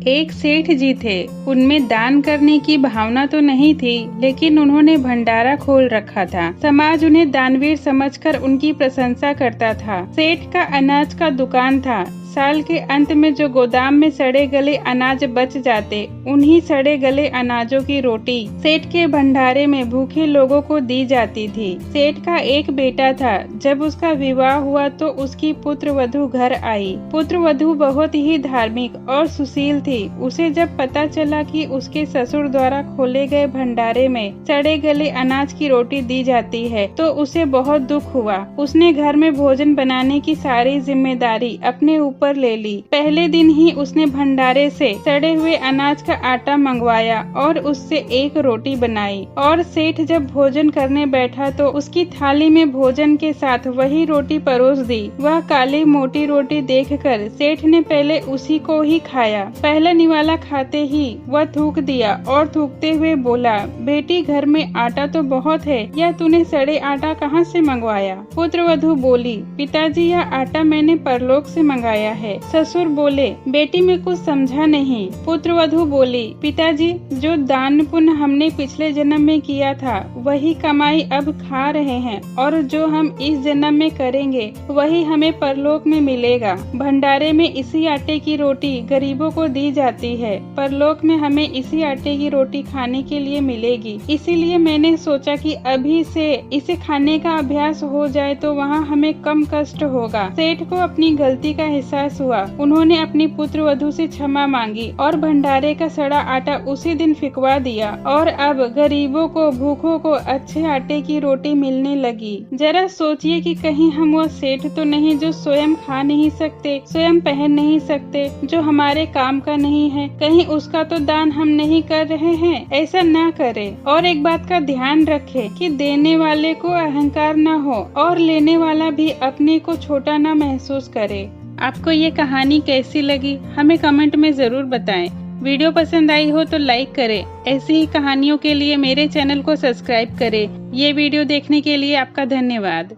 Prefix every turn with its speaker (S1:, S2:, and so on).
S1: एक सेठ जी थे। उनमें दान करने की भावना तो नहीं थी, लेकिन उन्होंने भंडारा खोल रखा था। समाज उन्हें दानवीर समझकर उनकी प्रशंसा करता था। सेठ का अनाज का दुकान था। साल के अंत में जो गोदाम में सड़े गले अनाज बच जाते, उन्हीं सड़े गले अनाजों की रोटी सेठ के भंडारे में भूखे लोगों को दी जाती थी। सेठ का एक बेटा था। जब उसका विवाह हुआ तो उसकी पुत्र वधू घर आई। पुत्र वधू बहुत ही धार्मिक और सुशील थी। उसे जब पता चला कि उसके ससुर द्वारा खोले गए भंडारे में सड़े गले अनाज की रोटी दी जाती है, तो उसे बहुत दुख हुआ। उसने घर में भोजन बनाने की सारी जिम्मेदारी अपने ऊपर ले ली। पहले दिन ही उसने भंडारे से सड़े हुए अनाज का आटा मंगवाया और उससे एक रोटी बनाई। और सेठ जब भोजन करने बैठा तो उसकी थाली में भोजन के साथ वही रोटी परोस दी। वह काली मोटी रोटी देखकर सेठ ने पहले उसी को ही खाया। पहला निवाला खाते ही वह थूक दिया और थूकते हुए बोला, बेटी घर में आटा तो बहुत है, या तूने सड़े आटा कहाँ से मंगवाया? पुत्र वधू बोली, पिताजी यह आटा मैंने परलोक से मंगाया है। ससुर बोले, बेटी में कुछ समझा नहीं। पुत्र वधू बोली, पिताजी जो दान पुण्य हमने पिछले जन्म में किया था, वही कमाई अब खा रहे हैं, और जो हम इस जन्म में करेंगे वही हमें परलोक में मिलेगा। भंडारे में इसी आटे की रोटी गरीबों को दी जाती है। परलोक में हमें इसी आटे की रोटी खाने के लिए मिलेगी। इसीलिए मैंने सोचा कि अभी से इसे खाने का अभ्यास हो जाए तो वहाँ हमें कम कष्ट होगा। सेठ को अपनी गलती का एहसास हुआ। उन्होंने अपनी पुत्र वधू से क्षमा मांगी और भंडारे का सड़ा आटा उसी दिन फिकवा दिया, और अब गरीबों को, भूखों को अच्छे आटे की रोटी मिलने लगी। जरा सोचिए कि कहीं हम वो सेठ तो नहीं जो स्वयं खा नहीं सकते, स्वयं पहन नहीं सकते, जो हमारे काम का नहीं है। कहीं उसका तो दान हम नहीं कर रहे हैं। ऐसा ना करें। और एक बात का ध्यान रखें कि देने वाले को अहंकार न हो और लेने वाला भी अपने को छोटा न महसूस करे। आपको ये कहानी कैसी लगी हमें कमेंट में जरूर बताएं। वीडियो पसंद आई हो तो लाइक करें। ऐसी ही कहानियों के लिए मेरे चैनल को सब्सक्राइब करें। ये वीडियो देखने के लिए आपका धन्यवाद।